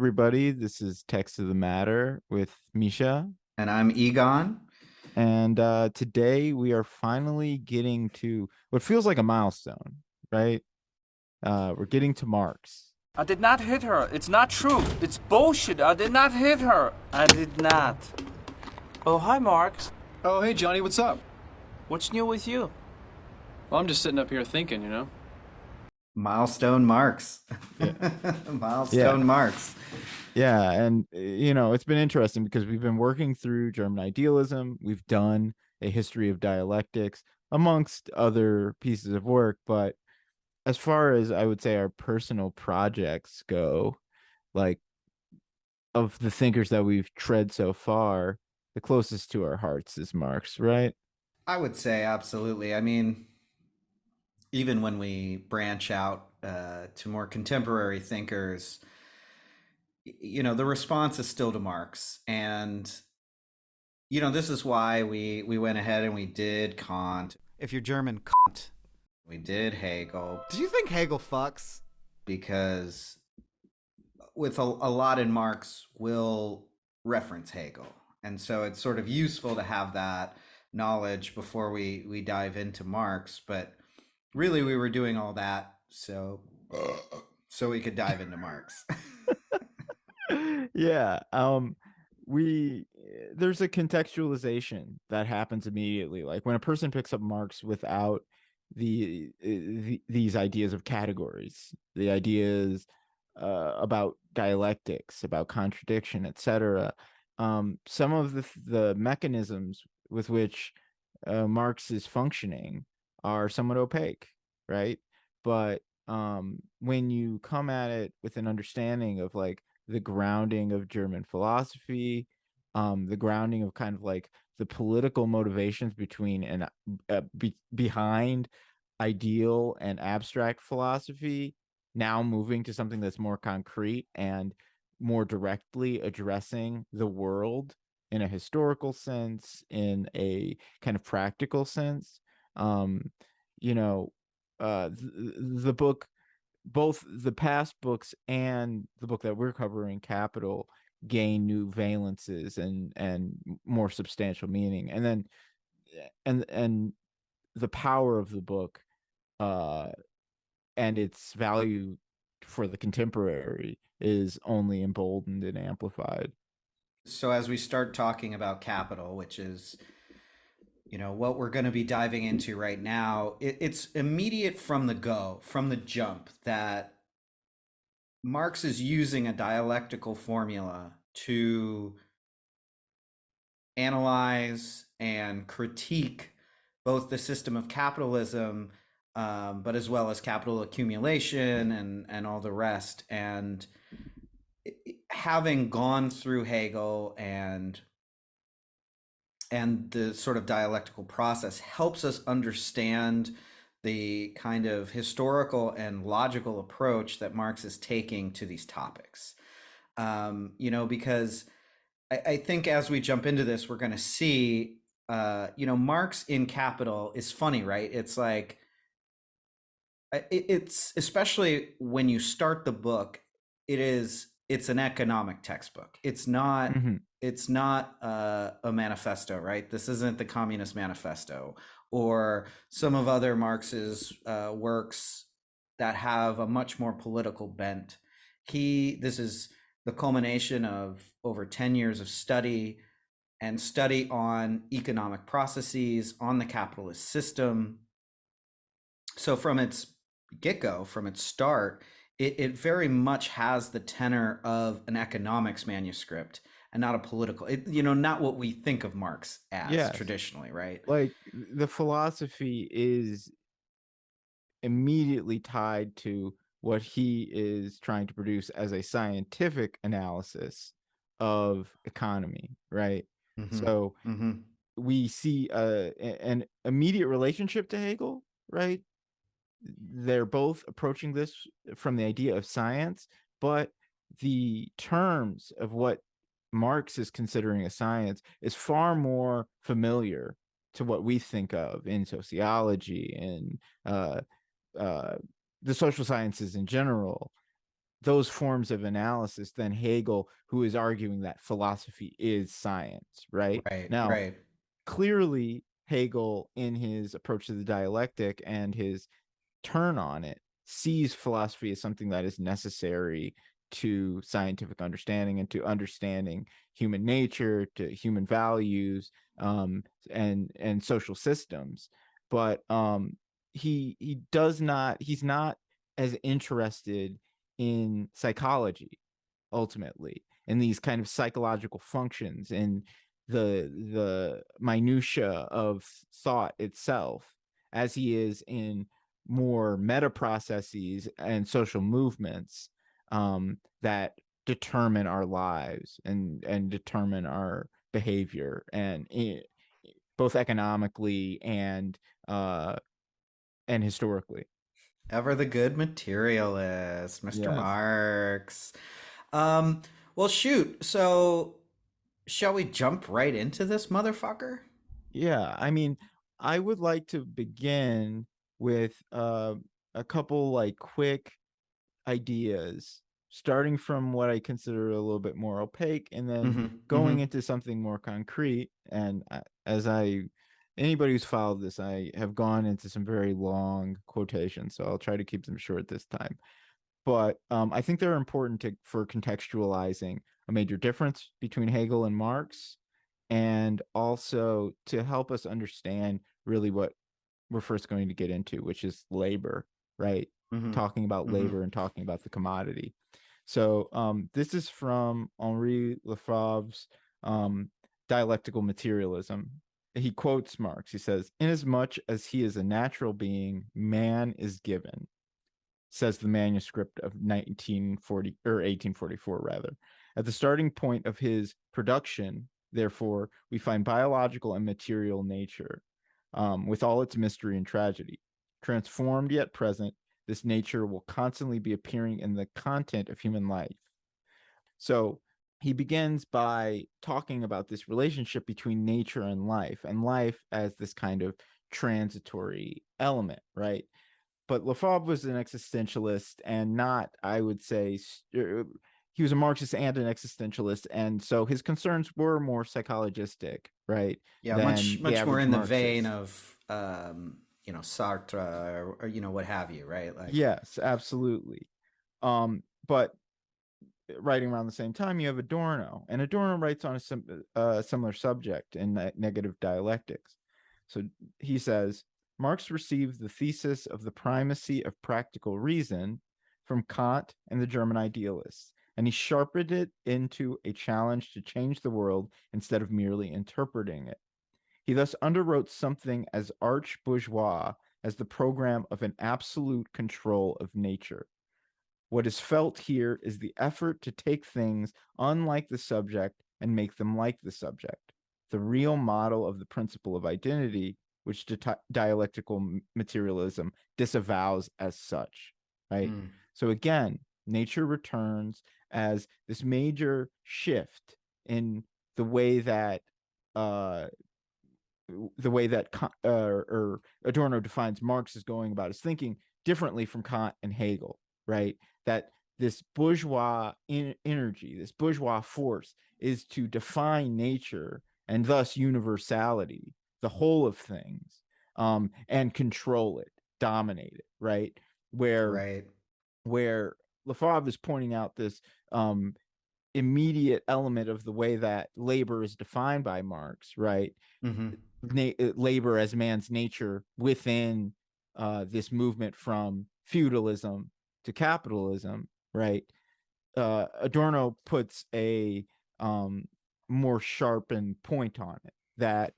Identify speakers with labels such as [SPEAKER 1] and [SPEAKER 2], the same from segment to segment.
[SPEAKER 1] everybody. This is Text of the Matter with Misha.
[SPEAKER 2] And I'm Egon.
[SPEAKER 1] And today we are finally getting to what feels like a milestone, right? We're getting to Marx.
[SPEAKER 3] I did not hit her. It's not true. It's bullshit. I did not hit her. I did not. Oh, hi, Marx.
[SPEAKER 4] Oh, hey, Johnny, what's up?
[SPEAKER 3] What's new with you?
[SPEAKER 4] Well, I'm just sitting up here thinking,
[SPEAKER 2] Milestone Marx.
[SPEAKER 1] Yeah.
[SPEAKER 2] Milestone Marx.
[SPEAKER 1] Yeah, and it's been interesting because we've been working through German idealism. We've done a history of dialectics amongst other pieces of work, but as far as I would say our personal projects go, like of the thinkers that we've tread so far, the closest to our hearts is Marx, right?
[SPEAKER 2] I would say absolutely. I mean, even when we branch out to more contemporary thinkers, the response is still to Marx. And, this is why we went ahead and we did Kant.
[SPEAKER 5] If you're German, Kant.
[SPEAKER 2] We did Hegel.
[SPEAKER 5] Do you think Hegel fucks?
[SPEAKER 2] Because with a lot in Marx will reference Hegel. And so it's sort of useful to have that knowledge before we dive into Marx. But really, we were doing all that so we could dive into Marx.
[SPEAKER 1] Yeah. There's a contextualization that happens immediately. Like when a person picks up Marx without these ideas of categories, the ideas about dialectics, about contradiction, etc. Some of the mechanisms with which Marx is functioning are somewhat opaque, right? But when you come at it with an understanding of like the grounding of German philosophy, the grounding of kind of like the political motivations between and behind ideal and abstract philosophy, now moving to something that's more concrete and more directly addressing the world in a historical sense, in a kind of practical sense. The book, both the past books and the book that we're covering, Capital, gain new valences and more substantial meaning. And then and the power of the book and its value for the contemporary is only emboldened and amplified.
[SPEAKER 2] So as we start talking about Capital, which is what we're going to be diving into right now, it's immediate from the jump, that Marx is using a dialectical formula to analyze and critique both the system of capitalism, but as well as capital accumulation and all the rest. And having gone through Hegel and the sort of dialectical process helps us understand the kind of historical and logical approach that Marx is taking to these topics. Because I think as we jump into this, we're going to see, Marx in Capital is funny, right? It's like, it's especially when you start the book, it's an economic textbook. It's not a manifesto, right? This isn't the Communist Manifesto or some of other Marx's works that have a much more political bent. This is the culmination of over 10 years of study on economic processes, on the capitalist system. So from its get-go, from its start, it very much has the tenor of an economics manuscript and not a political, not what we think of Marx as traditionally, right?
[SPEAKER 1] Like the philosophy is immediately tied to what he is trying to produce as a scientific analysis of economy, right? So we see an immediate relationship to Hegel, right? They're both approaching this from the idea of science, but the terms of what Marx is considering a science is far more familiar to what we think of in sociology and the social sciences in general those forms of analysis than Hegel, who is arguing that philosophy is science, right?
[SPEAKER 2] Right,
[SPEAKER 1] Now,
[SPEAKER 2] right.
[SPEAKER 1] clearly, Hegel, in his approach to the dialectic and his turn on it, sees philosophy as something that is necessary to scientific understanding and to understanding human nature, to human values, and social systems. But he does not. He's not as interested in psychology ultimately, in these kind of psychological functions and the minutia of thought itself, as he is in more meta processes and social movements that determine our lives and determine our behavior, and both economically and historically.
[SPEAKER 2] Ever the good materialist, Mr.
[SPEAKER 1] Yes.
[SPEAKER 2] Marx. Um, well, shoot. So, shall we jump right into this motherfucker?
[SPEAKER 1] Yeah, I mean, I would like to begin with a couple like quick ideas, starting from what I consider a little bit more opaque, and then
[SPEAKER 2] Mm-hmm. Mm-hmm.
[SPEAKER 1] going into something more concrete. And as anybody who's followed this, I have gone into some very long quotations, so I'll try to keep them short this time. But I think they're important for contextualizing a major difference between Hegel and Marx, and also to help us understand really what we're first going to get into, which is labor, right?
[SPEAKER 2] Mm-hmm.
[SPEAKER 1] Talking about
[SPEAKER 2] Mm-hmm.
[SPEAKER 1] labor and talking about the commodity. So this is from Henri Lefebvre's dialectical materialism. He quotes Marx. He says, "Inasmuch as he is a natural being, man is given," says the manuscript of 1940 or 1844 rather. At the starting point of his production, therefore, we find biological and material nature, with all its mystery and tragedy. Transformed yet present, this nature will constantly be appearing in the content of human life. So he begins by talking about this relationship between nature and life as this kind of transitory element, right? But Lefebvre was an existentialist and not, I would say, he was a Marxist and an existentialist. And so his concerns were more psychologistic, right,
[SPEAKER 2] Yeah, much
[SPEAKER 1] than the
[SPEAKER 2] much more
[SPEAKER 1] average
[SPEAKER 2] in the vein
[SPEAKER 1] Marxist.
[SPEAKER 2] of Sartre, or what have you, right? Like,
[SPEAKER 1] Yes, absolutely. But writing around the same time, you have Adorno, and Adorno writes on a similar subject in negative dialectics. So he says, Marx received the thesis of the primacy of practical reason from Kant and the German idealists, and he sharpened it into a challenge to change the world instead of merely interpreting it. He thus underwrote something as arch bourgeois as the program of an absolute control of nature. What is felt here is the effort to take things unlike the subject and make them like the subject, the real model of the principle of identity, which dialectical materialism disavows as such, right?
[SPEAKER 2] mm,
[SPEAKER 1] So again, nature returns as this major shift in the way that uh, or Adorno defines Marx as going about his thinking differently from Kant and Hegel, right? That this bourgeois energy, this bourgeois force, is to define nature and thus universality, the whole of things, and control it, dominate it, right? Where
[SPEAKER 2] right.
[SPEAKER 1] where Lefebvre is pointing out this immediate element of the way that labor is defined by Marx, right?
[SPEAKER 2] Mm-hmm.
[SPEAKER 1] Labor as man's nature within this movement from feudalism to capitalism, right? Adorno puts a more sharpened point on it, that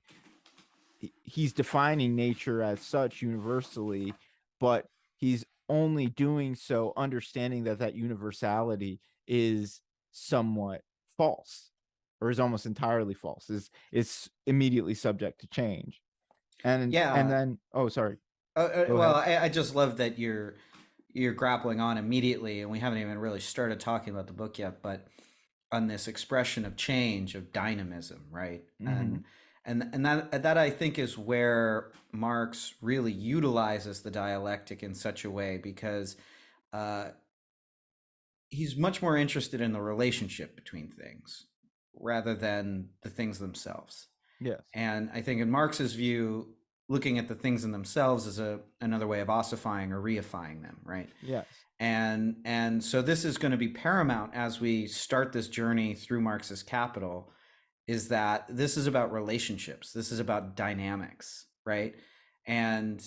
[SPEAKER 1] he's defining nature as such universally, but he's only doing so understanding that that universality is somewhat false, or is almost entirely false, is immediately subject to change. And
[SPEAKER 2] Yeah.
[SPEAKER 1] then, oh, sorry, go
[SPEAKER 2] Well,
[SPEAKER 1] ahead.
[SPEAKER 2] I just love that you're grappling on immediately, and we haven't even really started talking about the book yet, but on this expression of change, of dynamism, right?
[SPEAKER 1] Mm-hmm.
[SPEAKER 2] And that I think is where Marx really utilizes the dialectic in such a way, because uh, he's much more interested in the relationship between things rather than the things themselves.
[SPEAKER 1] Yes.
[SPEAKER 2] And I think in Marx's view, looking at the things in themselves is another way of ossifying or reifying them, right?
[SPEAKER 1] Yes.
[SPEAKER 2] And so this is going to be paramount as we start this journey through Marx's Capital, is that this is about relationships. This is about dynamics, right? And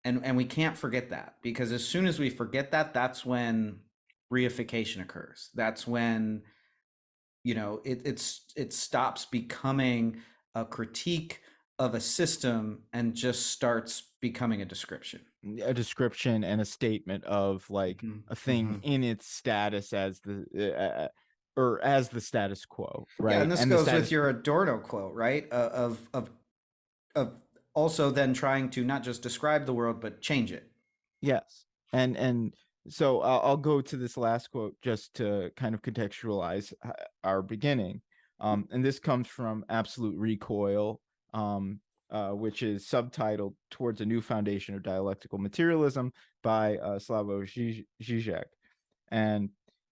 [SPEAKER 2] we can't forget that, because as soon as we forget that, that's when reification occurs. That's when, you know, it stops becoming a critique of a system and just starts becoming a description.
[SPEAKER 1] A description and a statement of like a thing in its status as the or as the status quo, right?
[SPEAKER 2] Yeah, and this
[SPEAKER 1] And the
[SPEAKER 2] goes with
[SPEAKER 1] status
[SPEAKER 2] your Adorno quote, right? Of also then trying to not just describe the world but change it.
[SPEAKER 1] Yes. And so I'll go to this last quote just to kind of contextualize our beginning. And this comes from Absolute Recoil, which is subtitled Towards a New Foundation of Dialectical Materialism by Slavoj Zizek. And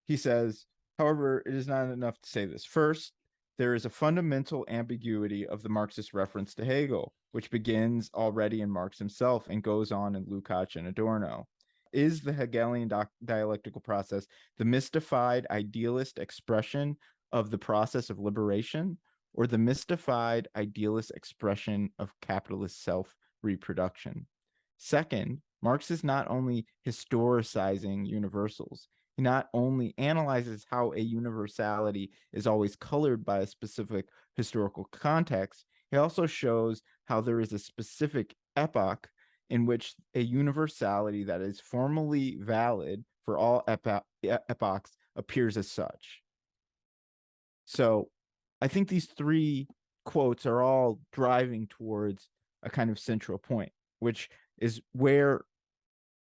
[SPEAKER 1] he says, however, it is not enough to say this. First, there is a fundamental ambiguity of the Marxist reference to Hegel, which begins already in Marx himself and goes on in Lukács and Adorno. Is the Hegelian dialectical process the mystified idealist expression of the process of liberation, or the mystified idealist expression of capitalist self-reproduction? Second, Marx is not only historicizing universals, he not only analyzes how a universality is always colored by a specific historical context, he also shows how there is a specific epoch in which a universality that is formally valid for all epochs appears as such. So I think these three quotes are all driving towards a kind of central point, which is where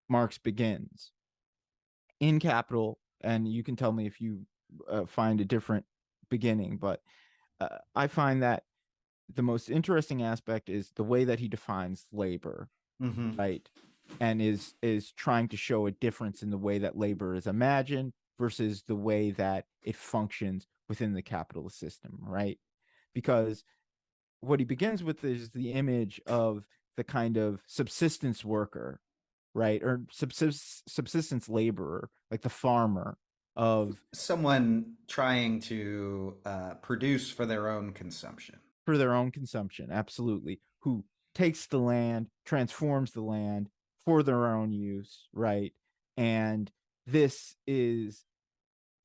[SPEAKER 1] Marx begins. In Capital, and you can tell me if you find a different beginning, but I find that the most interesting aspect is the way that he defines labor, right? And is trying to show a difference in the way that labor is imagined versus the way that it functions within the capitalist system, right? Because what he begins with is the image of the kind of subsistence worker, right? Or subsistence laborer, like the farmer, of
[SPEAKER 2] someone trying to produce for their own consumption.
[SPEAKER 1] For their own consumption, absolutely. Who takes the land, transforms the land for their own use, right? And this is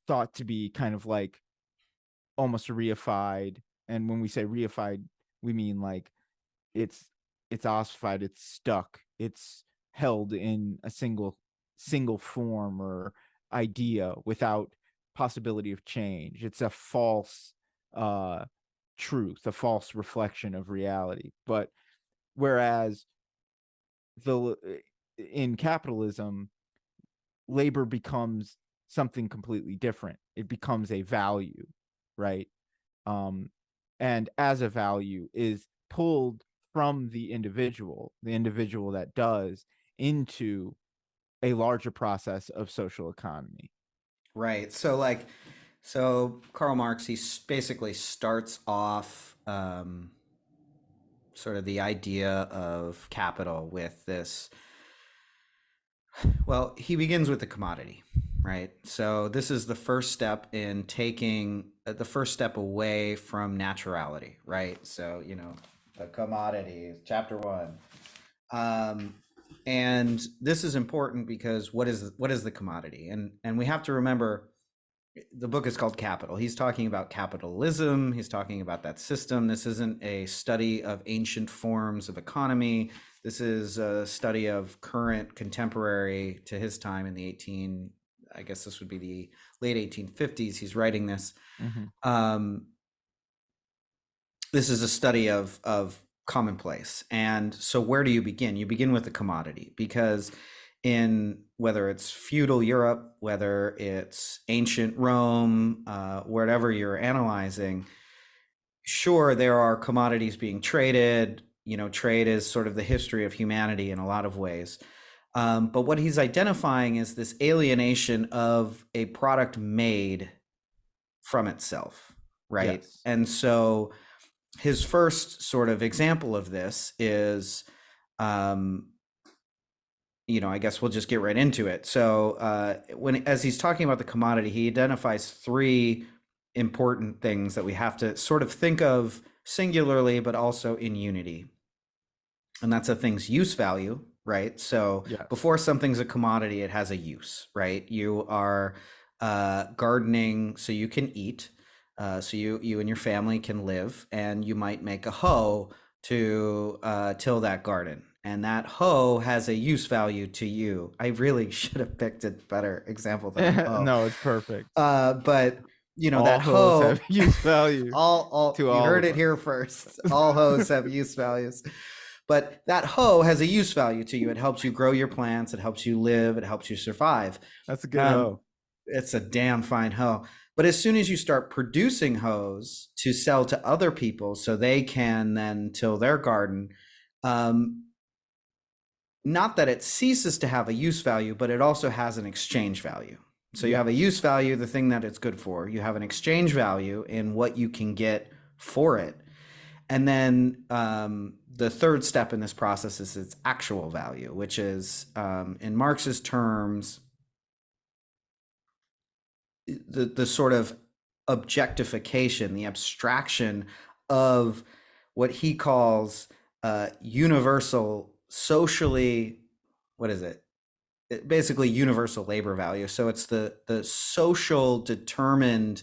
[SPEAKER 1] thought to be kind of like almost reified. And when we say reified, we mean like it's ossified, it's stuck, it's held in a single form or idea without possibility of change. It's a false truth, a false reflection of reality. But whereas in capitalism, labor becomes something completely different. It becomes a value, right? And as a value is pulled from the individual that does, into a larger process of social economy.
[SPEAKER 2] Right. So Karl Marx, he basically starts off sort of the idea of capital with this. Well, he begins with the commodity, right? So this is the first step in taking the first step away from naturality, right? So, you know, the commodities, chapter 1. And this is important because what is the commodity? And we have to remember, the book is called Capital. He's talking about capitalism. He's talking about that system. This isn't a study of ancient forms of economy. This is a study of current, contemporary to his time in the I guess this would be the late 1850s. He's writing this. This is a study of commonplace. And so where do you begin? You begin with the commodity, because in whether it's feudal Europe, whether it's ancient Rome, wherever you're analyzing, sure, there are commodities being traded. You know, trade is sort of the history of humanity in a lot of ways. But what he's identifying is this alienation of a product made from itself, right?
[SPEAKER 1] Yes.
[SPEAKER 2] And so his first sort of example of this is, I guess we'll just get right into it. So as he's talking about the commodity, he identifies three important things that we have to sort of think of singularly, but also in unity. And that's a thing's use value, right? So
[SPEAKER 1] Yes.
[SPEAKER 2] before something's a commodity, it has a use, right? You are gardening so you can eat, so you and your family can live, and you might make a hoe to till that garden. And that hoe has a use value to you. I really should have picked a better example than a hoe.
[SPEAKER 1] No, it's perfect.
[SPEAKER 2] But
[SPEAKER 1] All
[SPEAKER 2] that
[SPEAKER 1] hoes
[SPEAKER 2] hoe,
[SPEAKER 1] have use value
[SPEAKER 2] all
[SPEAKER 1] to
[SPEAKER 2] you
[SPEAKER 1] all
[SPEAKER 2] heard
[SPEAKER 1] of
[SPEAKER 2] it
[SPEAKER 1] us.
[SPEAKER 2] here first. All hoes have use values. But that hoe has a use value to you. It helps you grow your plants. It helps you live. It helps you survive.
[SPEAKER 1] That's a good hoe.
[SPEAKER 2] It's a damn fine hoe. But as soon as you start producing hoes to sell to other people so they can then till their garden, not that it ceases to have a use value, but it also has an exchange value. So you have a use value, the thing that it's good for. You have an exchange value in what you can get for it. And then the third step in this process is its actual value, which is, in Marx's terms, the sort of objectification, the abstraction of what he calls universal socially, what is it? Basically universal labor value. So it's the social determined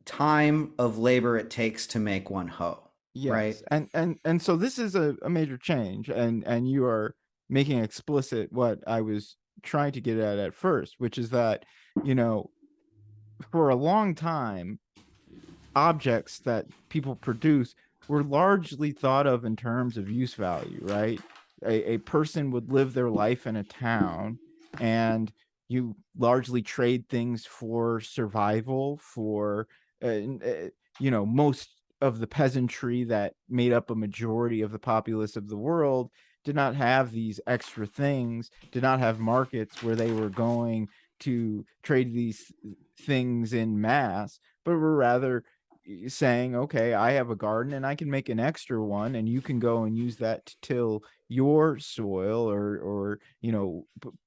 [SPEAKER 2] time of labor it takes to make one hoe.
[SPEAKER 1] Yes.
[SPEAKER 2] Right.
[SPEAKER 1] And so this is a major change, and you are making explicit what I was trying to get at first, which is that, for a long time, objects that people produce were largely thought of in terms of use value, right? A person would live their life in a town, and you largely trade things for survival, for most of the peasantry that made up a majority of the populace of the world did not have these extra things, did not have markets where they were going to trade these things in mass, but were rather saying, okay, I have a garden and I can make an extra one, and you can go and use that to till your soil, or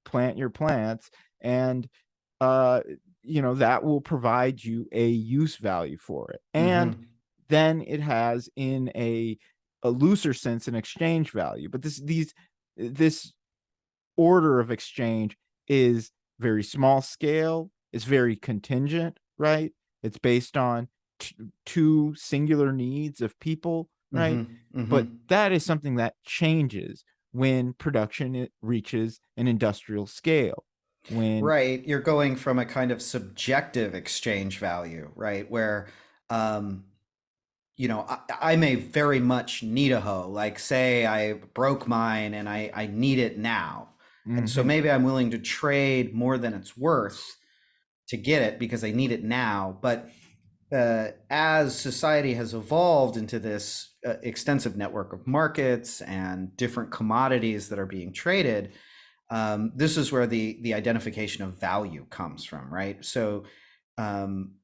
[SPEAKER 1] plant your plants, and that will provide you a use value for it. And then it has, in a looser sense, an exchange value. But this order of exchange is very small scale, it's very contingent, right? It's based on two singular needs of people, right? But that is something that changes when production reaches an industrial scale.
[SPEAKER 2] Right, you're going from a kind of subjective exchange value, right, where I may very much need a hoe. Like, say I broke mine and I need it now. And so maybe I'm willing to trade more than it's worth to get it because I need it now. But as society has evolved into this extensive network of markets and different commodities that are being traded, this is where the identification of value comes from, right? So, in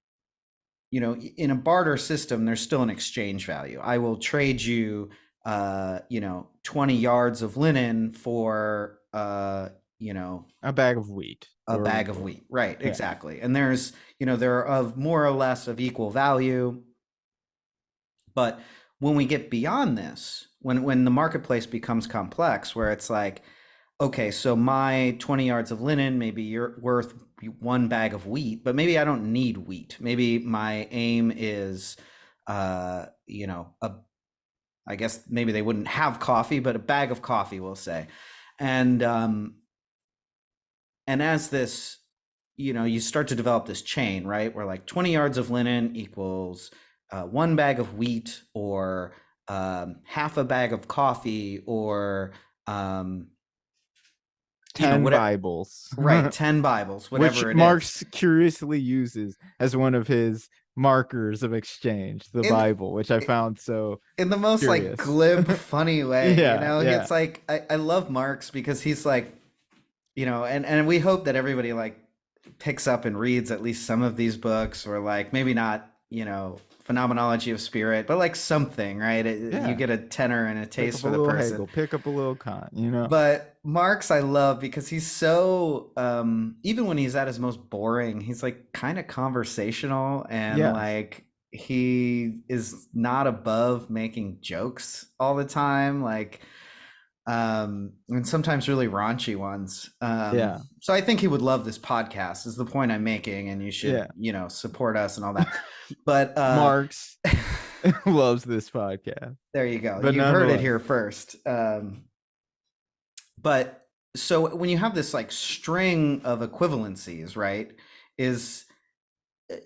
[SPEAKER 2] a barter system, there's still an exchange value. I will trade you, 20 yards of linen for,
[SPEAKER 1] a bag of wheat.
[SPEAKER 2] A bag of wheat. Right, yeah. Exactly. And there's, they're of more or less of equal value. But when we get beyond this, when the marketplace becomes complex, where it's like, okay, so my 20 yards of linen, maybe you're worth one bag of wheat, but maybe I don't need wheat. Maybe my aim is, I guess maybe they wouldn't have coffee, but a bag of coffee, we'll say. And as this, you start to develop this chain, right? Where like 20 yards of linen equals one bag of wheat, or half a bag of coffee, or
[SPEAKER 1] 10
[SPEAKER 2] whatever,
[SPEAKER 1] Bibles,
[SPEAKER 2] right, 10 Bibles,
[SPEAKER 1] which
[SPEAKER 2] whatever it is.
[SPEAKER 1] Marx curiously uses as one of his markers of exchange, the
[SPEAKER 2] In
[SPEAKER 1] Bible, which I found so
[SPEAKER 2] in the most like
[SPEAKER 1] curious.
[SPEAKER 2] glib, funny way,
[SPEAKER 1] Yeah, yeah,
[SPEAKER 2] It's like I love Marx because he's like, and we hope that everybody like picks up and reads at least some of these books, or like maybe not, Phenomenology of Spirit, but like something, right? You
[SPEAKER 1] yeah.
[SPEAKER 2] get a tenor and a
[SPEAKER 1] Pick
[SPEAKER 2] taste
[SPEAKER 1] up a
[SPEAKER 2] for the
[SPEAKER 1] little
[SPEAKER 2] person.
[SPEAKER 1] Hegel, pick up a little Kant.
[SPEAKER 2] But Marx I love because he's so even when he's at his most boring, he's like kind of conversational, and
[SPEAKER 1] Yes.
[SPEAKER 2] like he is not above making jokes all the time, like and sometimes really raunchy ones.
[SPEAKER 1] Yeah.
[SPEAKER 2] So I think he would love this podcast is the point I'm making, and you should,
[SPEAKER 1] Yeah.
[SPEAKER 2] support us and all that. But
[SPEAKER 1] Marx loves this podcast.
[SPEAKER 2] there you go.
[SPEAKER 1] But
[SPEAKER 2] You heard it
[SPEAKER 1] nonetheless.
[SPEAKER 2] here first. But so when you have this like string of equivalencies, right, is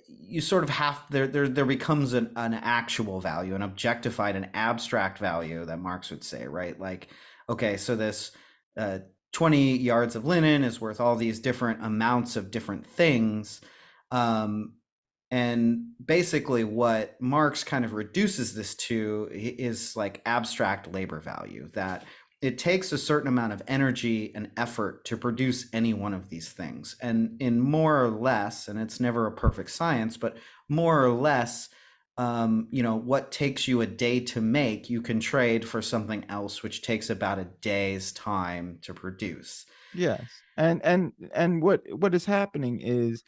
[SPEAKER 2] you sort of have there becomes an actual value, an objectified, an abstract value that Marx would say, right? Like, okay, so this 20 yards of linen is worth all these different amounts of different things. And basically what Marx kind of reduces this to is like abstract labor value, that it takes a certain amount of energy and effort to produce any one of these things. And in more or less, and it's never a perfect science, but more or less, what takes you a day to make, you can trade for something else, which takes about a day's time to produce.
[SPEAKER 1] Yes. And what is happening is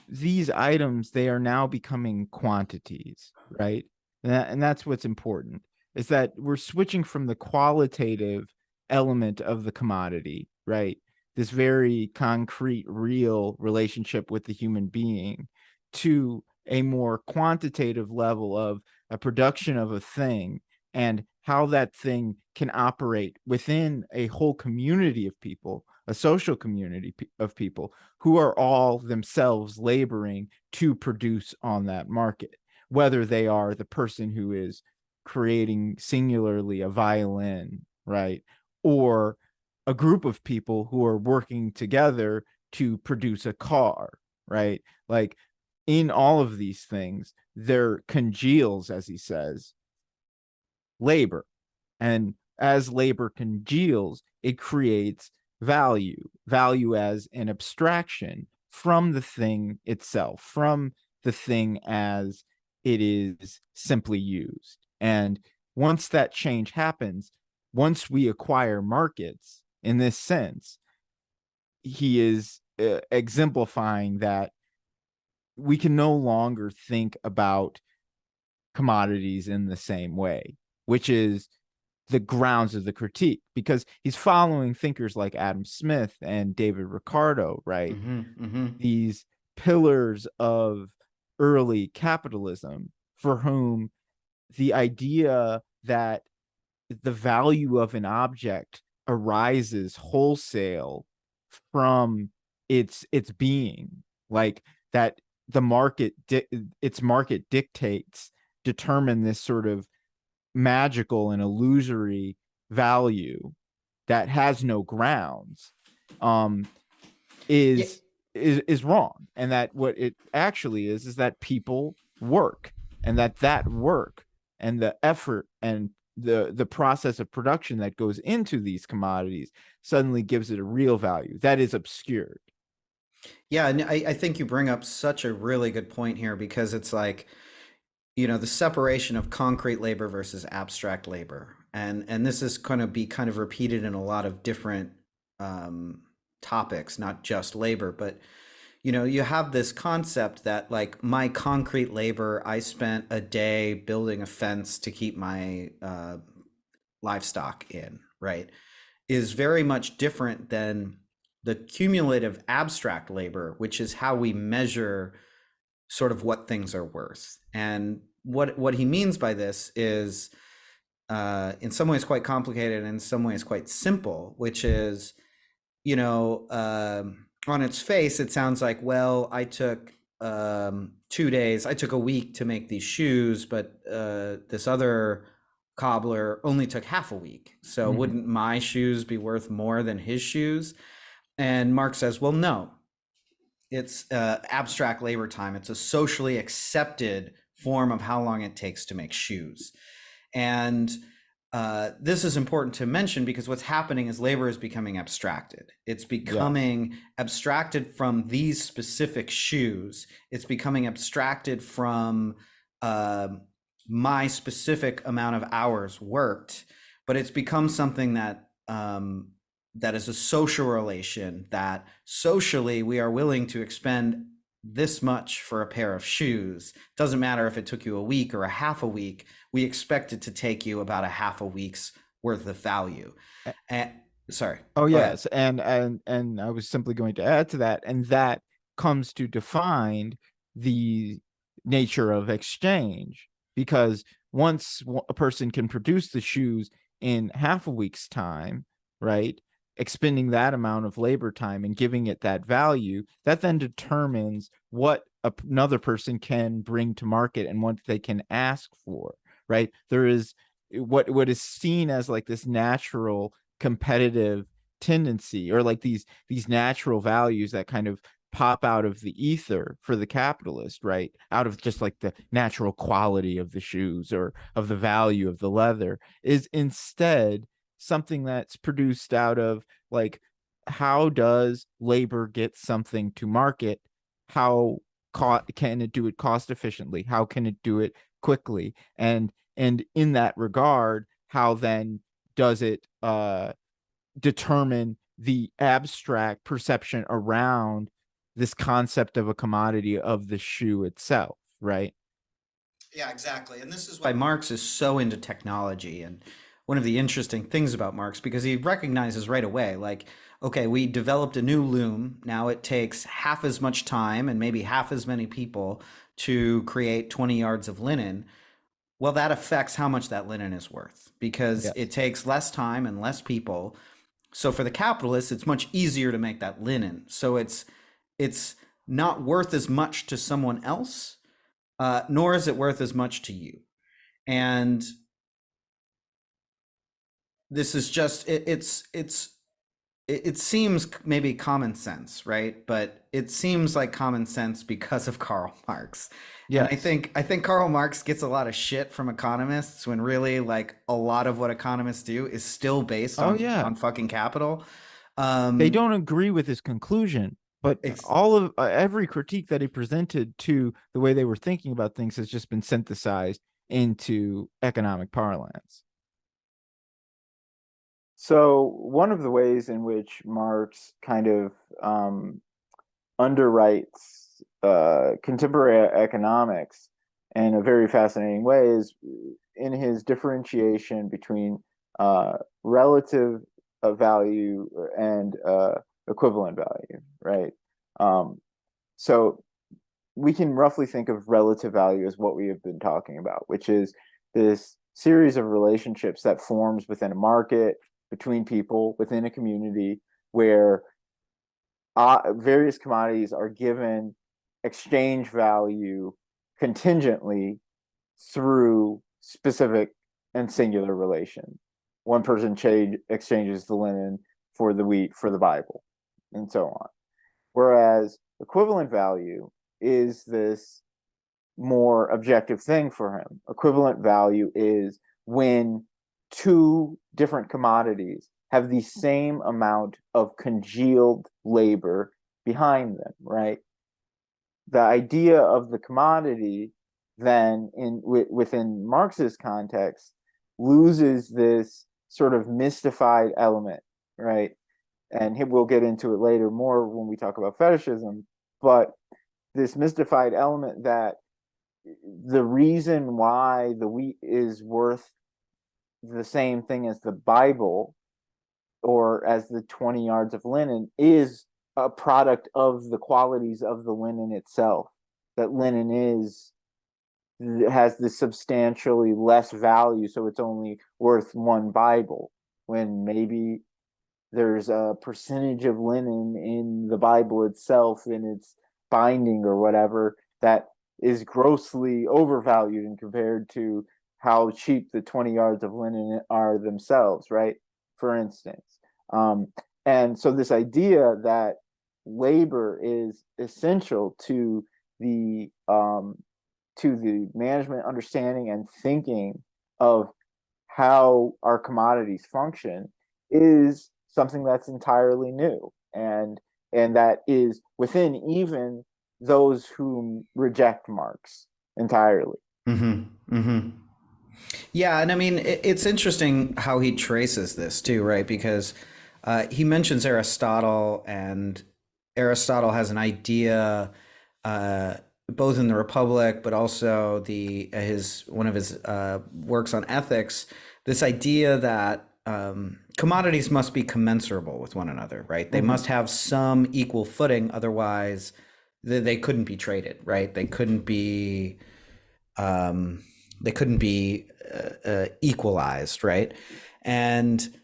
[SPEAKER 1] these items, they are now becoming quantities, right? And that's what's important, is that we're switching from the qualitative element of the commodity, right? This very concrete, real relationship with the human being, to a more quantitative level of a production of a thing, and how that thing can operate within a whole community of people, a social community of people who are all themselves laboring to produce on that market, whether they are the person who is creating singularly a violin, right? Or a group of people who are working together to produce a car, right? Like, in all of these things, there congeals, as he says, labor. And as labor congeals, it creates value as an abstraction from the thing itself, from the thing as it is simply used. And once that change happens, once we acquire markets in this sense, he is exemplifying that we can no longer think about commodities in the same way, which is the grounds of the critique, because he's following thinkers like Adam Smith and David Ricardo, right? These pillars of early capitalism, for whom the idea that the value of an object arises wholesale from its being, like that the market its market dictates determine this sort of magical and illusory value that has no grounds,
[SPEAKER 2] Yeah.
[SPEAKER 1] is wrong. And that what it actually is that people work, and that work and the effort and the process of production that goes into these commodities suddenly gives it a real value that is obscured.
[SPEAKER 2] Yeah, and I think you bring up such a really good point here, because it's like, the separation of concrete labor versus abstract labor. And this is going to be kind of repeated in a lot of different topics, not just labor, but you have this concept that like my concrete labor, I spent a day building a fence to keep my livestock in, right, is very much different than the cumulative abstract labor, which is how we measure sort of what things are worth. And what he means by this is in some ways quite complicated and in some ways quite simple, which is, on its face, it sounds like, well, I took 2 days, I took a week to make these shoes, but this other cobbler only took half a week. So wouldn't my shoes be worth more than his shoes? And Marx says, well, no, it's abstract labor time. It's a socially accepted form of how long it takes to make shoes. And this is important to mention because what's happening is labor is becoming abstracted. It's becoming abstracted from these specific shoes. It's becoming abstracted from my specific amount of hours worked, but it's become something that that is a social relation, that socially we are willing to expend this much for a pair of shoes. Doesn't matter if it took you a week or a half a week, we expect it to take you about a half a week's worth of value. And sorry.
[SPEAKER 1] Oh yes, and I was simply going to add to that, and that comes to define the nature of exchange, because once a person can produce the shoes in half a week's time, right, expending that amount of labor time and giving it that value, that then determines what another person can bring to market and what they can ask for, right? There is what is seen as like this natural competitive tendency, or like these natural values that kind of pop out of the ether for the capitalist, right? Out of just like the natural quality of the shoes or of the value of the leather, is instead something that's produced out of like, how does labor get something to market? How can it do it cost efficiently? How can it do it quickly? And in that regard, how then does it determine the abstract perception around this concept of a commodity of the shoe itself, right?
[SPEAKER 2] Yeah, exactly. And this is why Marx is so into technology. And one of the interesting things about Marx, because he recognizes right away, like, okay, we developed a new loom. Now it takes half as much time and maybe half as many people to create 20 yards of linen. Well, that affects how much that linen is worth because it takes less time and less people. So for the capitalists, it's much easier to make that linen. So it's not worth as much to someone else, nor is it worth as much to you. And this is just it seems maybe common sense, right? But it seems like common sense because of Karl Marx. And
[SPEAKER 1] Yes.
[SPEAKER 2] I think Karl Marx gets a lot of shit from economists when really like a lot of what economists do is still based
[SPEAKER 1] Oh yeah.
[SPEAKER 2] on fucking capital.
[SPEAKER 1] They don't agree with his conclusion, but
[SPEAKER 2] Ex-
[SPEAKER 1] all of every critique that he presented to the way they were thinking about things has just been synthesized into economic parlance. So one of the ways in which Marx kind of underwrites contemporary economics in a very fascinating way is in his differentiation between relative value and equivalent value, right? So we can roughly think of relative value as what we have been talking about, which is this series of relationships that forms within a market, between people, within a community, where various commodities are given exchange value contingently through specific and singular relation. One person exchanges the linen for the wheat for the Bible, and so on. Whereas equivalent value is this more objective thing for him. Equivalent value is when two different commodities have the same amount of congealed labor behind them, right? The idea of the commodity then within Marx's context loses this sort of mystified element, right? And we'll get into it later more when we talk about fetishism, but this mystified element that the reason why the wheat is worth the same thing as the Bible or as the 20 yards of linen is a product of the qualities of the linen itself. That linen has this substantially less value, so it's only worth one Bible, when maybe there's a percentage of linen in the Bible itself in its binding or whatever that is grossly overvalued and compared to how cheap the 20 yards of linen are themselves, right? For instance. And so this idea that labor is essential to the management, understanding, and thinking of how our commodities function is something that's entirely new, and that is within even those who reject Marx entirely.
[SPEAKER 2] Yeah, and I mean, it's interesting how he traces this too, right? Because he mentions Aristotle, and Aristotle has an idea, both in the Republic, but also the his one of his works on ethics. This idea that commodities must be commensurable with one another, right? They must have some equal footing, otherwise they couldn't be traded, right? They couldn't be equalized, right? And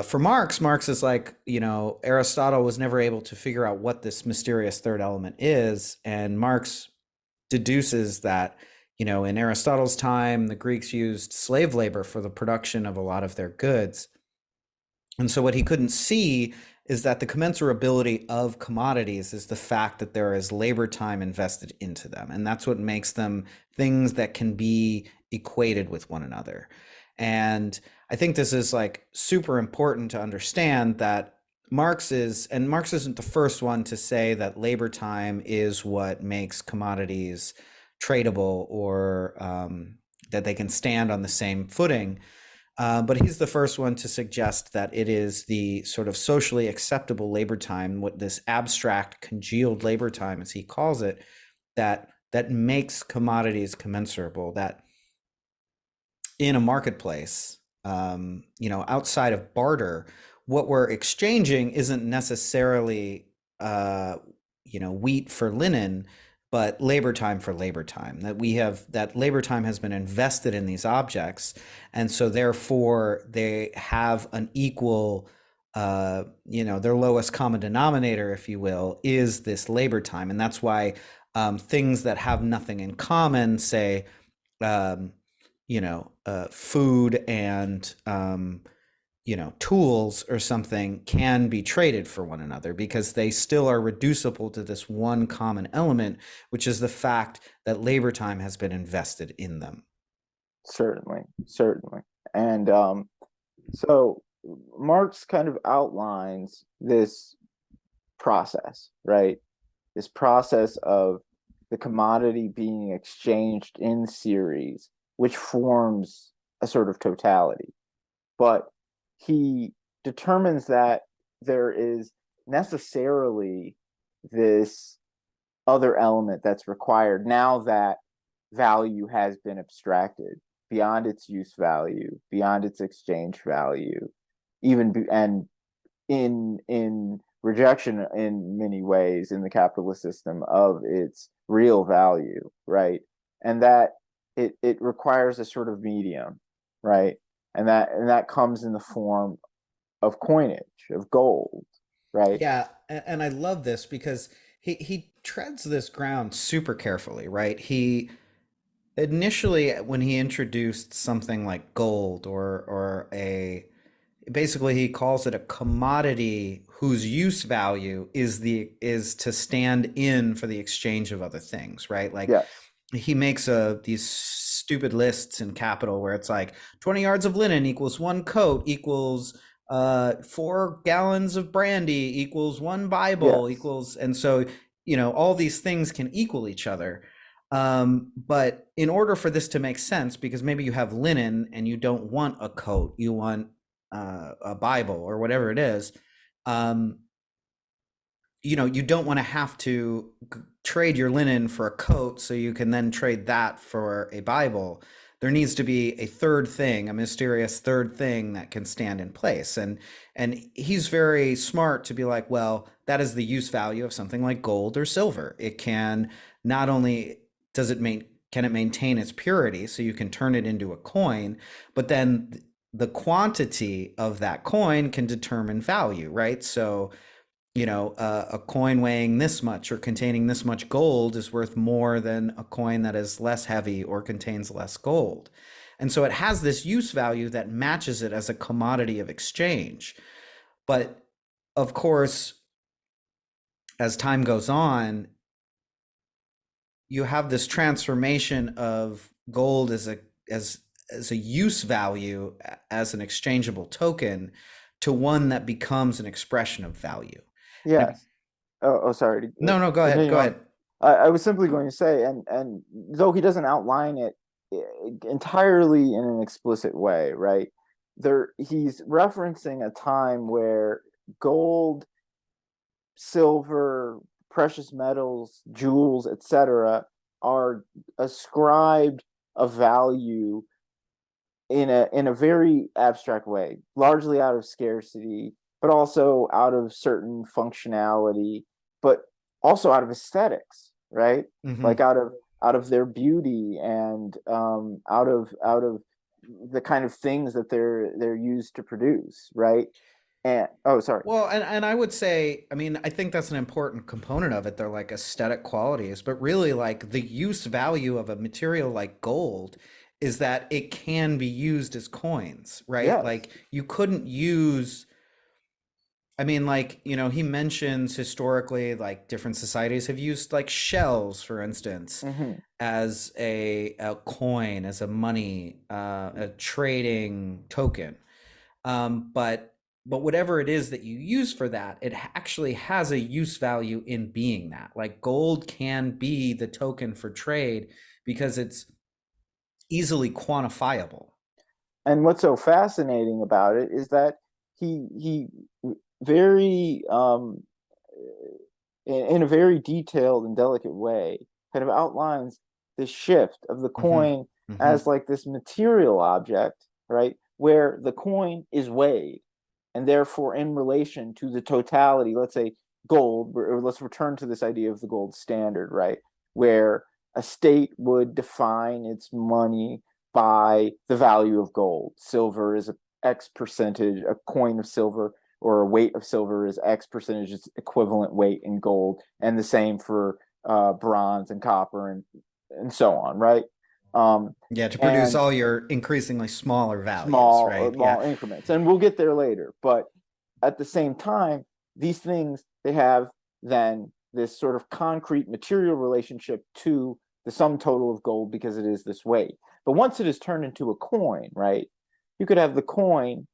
[SPEAKER 2] for Marx, Marx is like, Aristotle was never able to figure out what this mysterious third element is, and Marx deduces that, in Aristotle's time, the Greeks used slave labor for the production of a lot of their goods. And so what he couldn't see is that the commensurability of commodities is the fact that there is labor time invested into them. And that's what makes them things that can be equated with one another. And I think this is like super important to understand that Marx isn't the first one to say that labor time is what makes commodities tradable, or that they can stand on the same footing. But he's the first one to suggest that it is the sort of socially acceptable labor time, what this abstract congealed labor time, as he calls it, that makes commodities commensurable. That in a marketplace, outside of barter, what we're exchanging isn't necessarily, wheat for linen, but labor time for labor time. That labor time has been invested in these objects, and so therefore they have an equal, their lowest common denominator, if you will, is this labor time. And that's why things that have nothing in common, say, food and tools or something, can be traded for one another, because they still are reducible to this one common element, which is the fact that labor time has been invested in them.
[SPEAKER 1] Certainly. And so Marx kind of outlines this process, right? This process of the commodity being exchanged in series, which forms a sort of totality. But he determines that there is necessarily this other element that's required now that value has been abstracted beyond its use value, beyond its exchange value, and in rejection in many ways in the capitalist system of its real value, right? And that it requires a sort of medium, right? And that comes in the form of coinage, of gold, right?
[SPEAKER 2] Yeah, and I love this because he treads this ground super carefully, right? He initially, when he introduced something like gold, or basically he calls it a commodity whose use value is to stand in for the exchange of other things, right? Like,
[SPEAKER 1] Yes.
[SPEAKER 2] he makes these stupid lists in Capital where it's like 20 yards of linen equals one coat equals 4 gallons of brandy equals one Bible,
[SPEAKER 1] Yes.
[SPEAKER 2] equals, and so all these things can equal each other. But in order for this to make sense, because maybe you have linen and you don't want a coat, you want a Bible or whatever it is, you don't want to have to trade your linen for a coat so you can then trade that for a Bible. There needs to be a third thing, a mysterious third thing that can stand in place. And he's very smart to be like, well, that is the use value of something like gold or silver. It can not only can it maintain its purity, so you can turn it into a coin, but then the quantity of that coin can determine value, right? So a coin weighing this much or containing this much gold is worth more than a coin that is less heavy or contains less gold. And so it has this use value that matches it as a commodity of exchange. But of course, as time goes on, you have this transformation of gold as a use value, as an exchangeable token, to one that becomes an expression of value. And
[SPEAKER 1] Yes. Sorry.
[SPEAKER 2] no, go ahead,
[SPEAKER 1] Continue
[SPEAKER 2] go
[SPEAKER 1] on.
[SPEAKER 2] ahead.
[SPEAKER 1] I was simply going to say, and though he doesn't outline it entirely in an explicit way, right? He's referencing a time where gold, silver, precious metals, jewels, etc., are ascribed a value in a very abstract way, largely out of scarcity, but also out of certain functionality, but also out of aesthetics, right? Like
[SPEAKER 2] Mm-hmm.
[SPEAKER 1] out of their beauty and out of the kind of things that they're used to produce, right? And oh, sorry.
[SPEAKER 2] Well, and I would say, I mean, I think that's an important component of it. They're like aesthetic qualities, but really, like, the use value of a material like gold is that it can be used as coins, right?
[SPEAKER 1] Yes.
[SPEAKER 2] Like, you couldn't use, I mean, like, he mentions historically, like, different societies have used, like, shells, for instance,
[SPEAKER 1] Hmm.
[SPEAKER 2] as a coin, as a money, a trading token. But whatever it is that you use for that, it actually has a use value in being that. Like, gold can be the token for trade because it's easily quantifiable.
[SPEAKER 1] And what's so fascinating about it is that he very in a very detailed and delicate way kind of outlines the shift of the
[SPEAKER 2] Hmm.
[SPEAKER 1] coin
[SPEAKER 2] Hmm.
[SPEAKER 1] as like this material object, right? Where the coin is weighed and therefore in relation to the totality, let's say gold, or let's return to this idea of the gold standard, right? Where a state would define its money by the value of gold. Silver is X percentage, a coin of silver or a weight of silver is X percentage, it's equivalent weight in gold, and the same for bronze and copper and so on, right? Um,
[SPEAKER 2] Yeah, to produce
[SPEAKER 1] and
[SPEAKER 2] all your increasingly smaller values, right? Yeah.
[SPEAKER 1] small increments, and we'll get there later. But at the same time, these things they have then this sort of concrete material relationship to the sum total of gold because it is this weight. But once it is turned into a coin, right? You could have the coin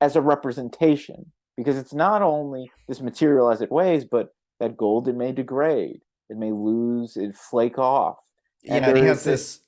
[SPEAKER 1] as a representation because it's not only this material as it weighs, but that gold it may degrade, it may lose, it flake off, and
[SPEAKER 2] Yeah, and he
[SPEAKER 1] there
[SPEAKER 2] has
[SPEAKER 1] is it.
[SPEAKER 2] this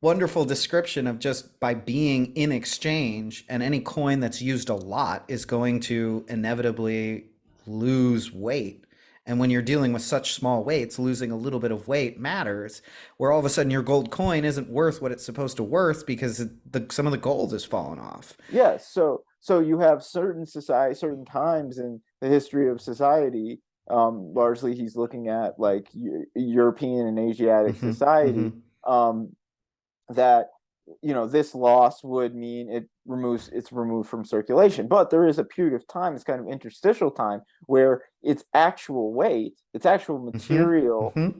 [SPEAKER 2] wonderful description of just by being in exchange, and any coin that's used a lot is going to inevitably lose weight. And when you're dealing with such small weights, losing a little bit of weight matters, where all of a sudden your gold coin isn't worth what it's supposed to worth because some of the gold has fallen off.
[SPEAKER 1] Yes, so you have certain society, certain times in the history of society. Largely, he's looking at like European and Asiatic
[SPEAKER 2] Hmm.
[SPEAKER 1] society.
[SPEAKER 2] Hmm.
[SPEAKER 1] Um, that this loss would mean it's removed from circulation, but there is a period of time, it's kind of interstitial time, where its actual weight, its actual
[SPEAKER 2] Hmm.
[SPEAKER 1] material
[SPEAKER 2] Hmm.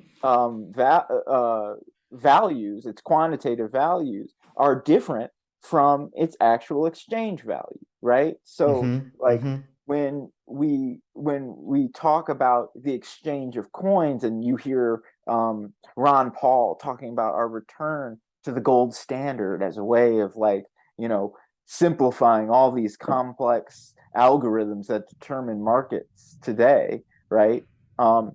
[SPEAKER 1] values, its quantitative values are different from its actual exchange value, right? So
[SPEAKER 2] Hmm.
[SPEAKER 1] like
[SPEAKER 2] Hmm.
[SPEAKER 1] when we talk about the exchange of coins and you hear Ron Paul talking about our return to the gold standard as a way of like, simplifying all these complex algorithms that determine markets today, right? Um,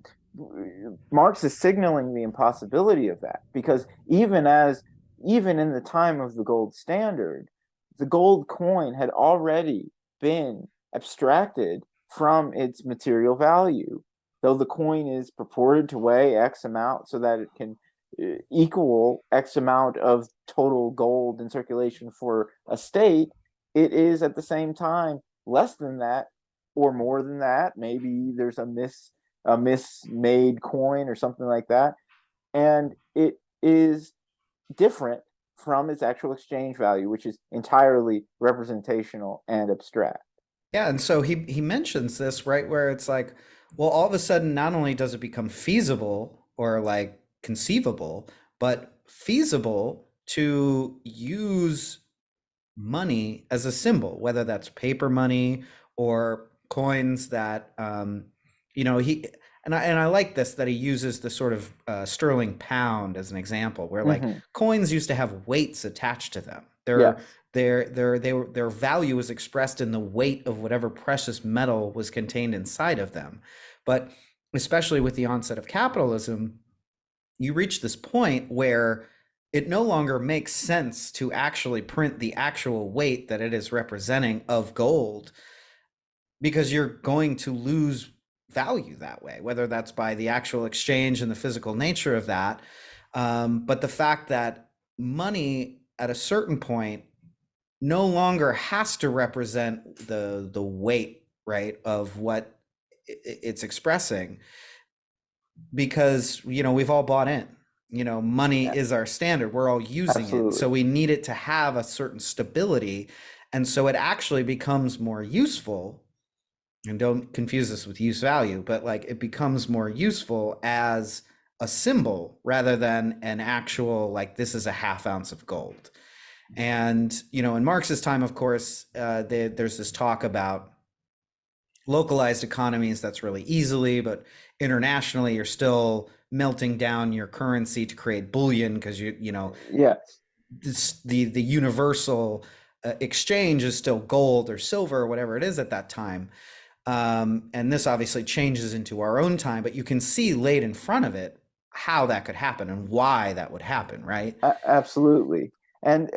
[SPEAKER 1] Marx is signaling the impossibility of that because even in the time of the gold standard, the gold coin had already been abstracted from its material value. Though the coin is purported to weigh X amount so that it can equal X amount of total gold in circulation for a state, it is at the same time less than that or more than that. Maybe there's a mismade coin or something like that, and it is different from its actual exchange value, which is entirely representational and abstract.
[SPEAKER 2] Yeah, and so he mentions this, right, where it's like, well, all of a sudden, not only does it become feasible or like conceivable, but feasible to use money as a symbol, whether that's paper money or coins that, he, and I like this, that he uses the sort of sterling pound as an example, where like coins used to have weights attached to them.
[SPEAKER 1] Yes.
[SPEAKER 2] Their value was expressed in the weight of whatever precious metal was contained inside of them. But especially with the onset of capitalism, you reach this point where it no longer makes sense to actually print the actual weight that it is representing of gold, because you're going to lose value that way, whether that's by the actual exchange and the physical nature of that. But the fact that money at a certain point no longer has to represent the weight, right, of what it's expressing, because we've all bought in. Money is our standard, we're all using it, so we need it to have a certain stability. And so it actually becomes more useful, and don't confuse this with use value, but like it becomes more useful as a symbol rather than an actual, like, this is a half ounce of gold. And in Marx's time, of course, there's this talk about localized economies, that's really easily, but internationally you're still melting down your currency to create bullion, because the universal exchange is still gold or silver or whatever it is at that time. And this obviously changes into our own time, but you can see laid in front of it how that could happen and why that would happen, right?
[SPEAKER 1] Absolutely. And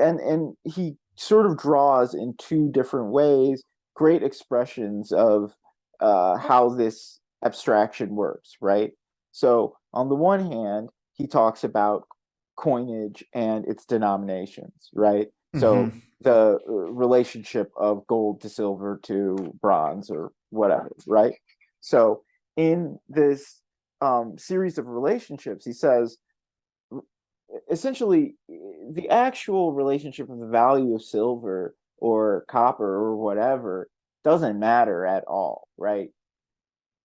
[SPEAKER 1] he sort of draws in two different ways great expressions of how this abstraction works, right? So on the one hand, he talks about coinage and its denominations, right? So the relationship of gold to silver to bronze or whatever, right? So in this series of relationships, he says, essentially, the actual relationship of the value of silver or copper or whatever doesn't matter at all, right?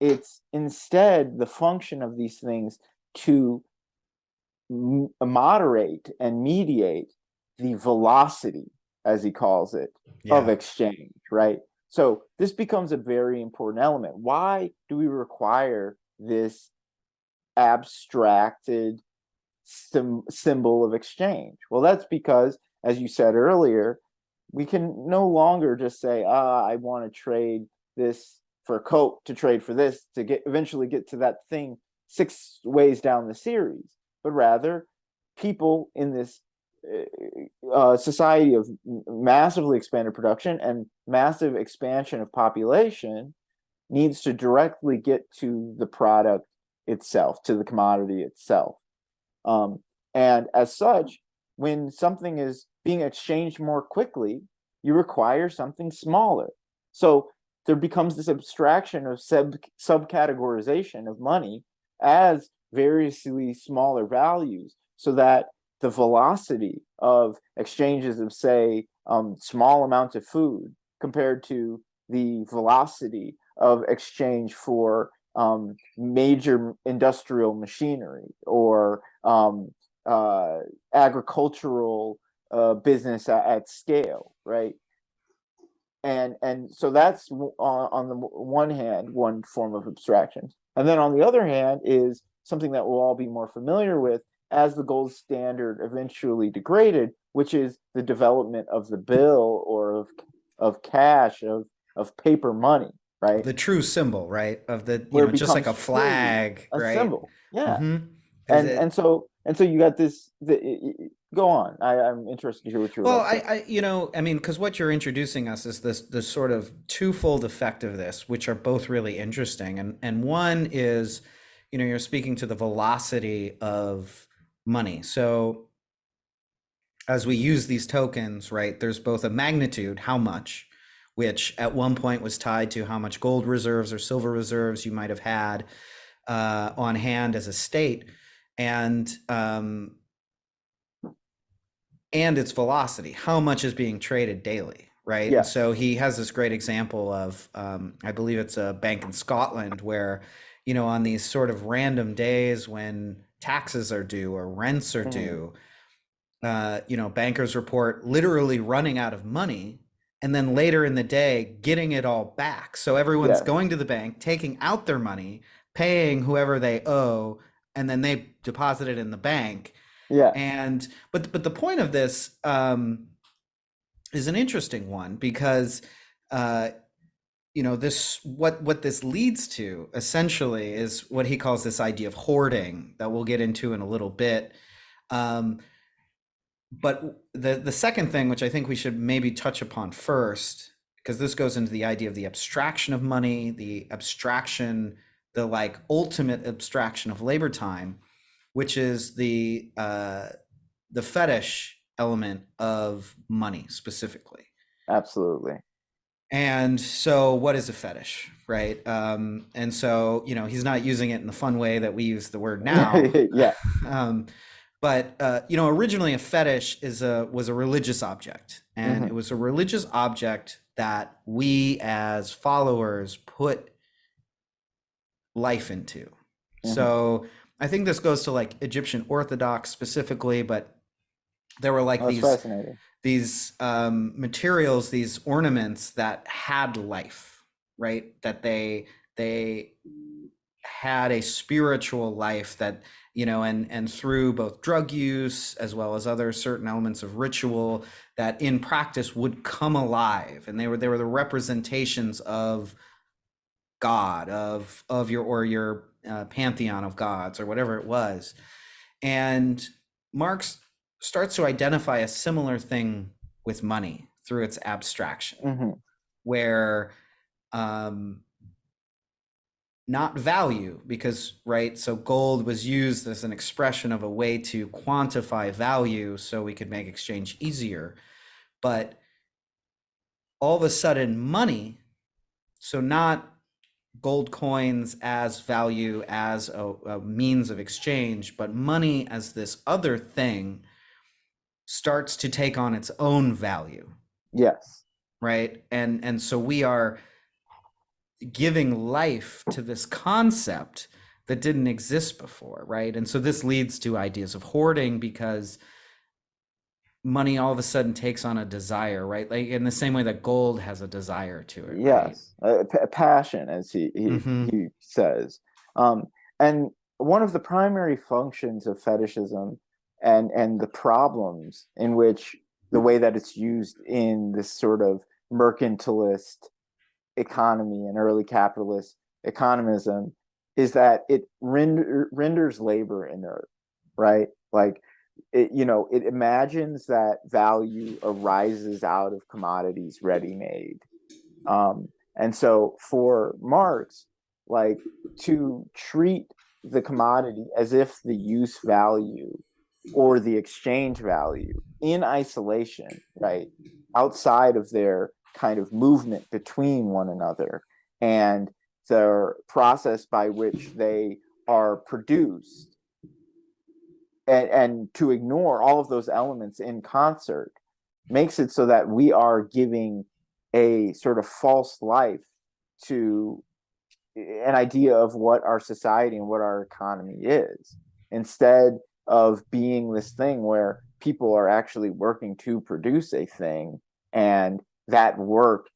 [SPEAKER 1] It's instead the function of these things to moderate and mediate the velocity, as he calls it, of exchange, right? So this becomes a very important element. Why do we require this abstracted symbol of exchange? Well, that's because, as you said earlier, we can no longer just say, I want to trade this for Coke to trade for this to eventually get to that thing 6 ways down the series, but rather people in this society of massively expanded production and massive expansion of population needs to directly get to the product itself, to the commodity itself. And as such, when something is being exchanged more quickly, you require something smaller. So there becomes this abstraction of subcategorization of money as variously smaller values, so that the velocity of exchanges of, say, small amounts of food compared to the velocity of exchange for major industrial machinery or agricultural business at scale, right? And so that's on the one hand, one form of abstraction. And then on the other hand is something that we'll all be more familiar with as the gold standard eventually degraded, which is the development of the bill or of cash, of paper money, right?
[SPEAKER 2] The true symbol, right? Of the, just like a
[SPEAKER 1] becomes
[SPEAKER 2] flag,
[SPEAKER 1] a
[SPEAKER 2] right?
[SPEAKER 1] symbol. Yeah.
[SPEAKER 2] And
[SPEAKER 1] so you got this. Go on. I'm interested to hear what you're
[SPEAKER 2] well,
[SPEAKER 1] about to say.
[SPEAKER 2] I mean, because what you're introducing us is this sort of twofold effect of this, which are both really interesting. And one is, you're speaking to the velocity of money. So as we use these tokens, right, there's both a magnitude, how much, which at one point was tied to how much gold reserves or silver reserves you might have had on hand as a state, and its velocity, how much is being traded daily, right?
[SPEAKER 1] Yeah.
[SPEAKER 2] And so he has this great example of, I believe it's a bank in Scotland where, on these sort of random days when taxes are due or rents are due, bankers report literally running out of money, and then later in the day getting it all back. So everyone's going to the bank, taking out their money, paying whoever they owe, and then they deposit it in the bank.
[SPEAKER 1] Yeah.
[SPEAKER 2] And but the point of this is an interesting one, because this what this leads to essentially is what he calls this idea of hoarding that we'll get into in a little bit. But the second thing, which I think we should maybe touch upon first, because this goes into the idea of the abstraction of money, the ultimate abstraction of labor time, which is the fetish element of money specifically.
[SPEAKER 1] Absolutely.
[SPEAKER 2] And so what is a fetish, right? And so, he's not using it in the fun way that we use the word now.
[SPEAKER 1] Yeah.
[SPEAKER 2] But originally a fetish was a religious object, and it was a religious object that we as followers put life into. So I think this goes to like Egyptian Orthodox specifically, but there were like these materials, these ornaments that had life, right? That they had a spiritual life that, and through both drug use as well as other certain elements of ritual that in practice would come alive. And they were the representations of God, of your pantheon of gods or whatever it was. And Marx starts to identify a similar thing with money through its abstraction, where not value, because, right, so gold was used as an expression of a way to quantify value so we could make exchange easier. But all of a sudden money, so not gold coins as value, as a means of exchange, but money as this other thing starts to take on its own value.
[SPEAKER 1] Yes.
[SPEAKER 2] Right. And so we are giving life to this concept that didn't exist before. Right. And so this leads to ideas of hoarding, because money all of a sudden takes on a desire, right? Like in the same way that gold has a desire to it.
[SPEAKER 1] Yes. Right? Passion, as he says. And one of the primary functions of fetishism and the problems in which the way that it's used in this sort of mercantilist economy and early capitalist economism is that it renders labor inert, right? Like it imagines that value arises out of commodities ready-made. And so for Marx, like, to treat the commodity as if the use value or the exchange value in isolation, right, outside of their kind of movement between one another and the process by which they are produced, and to ignore all of those elements in concert, makes it so that we are giving a sort of false life to an idea of what our society and what our economy is, instead of being this thing where people are actually working to produce a thing, and that work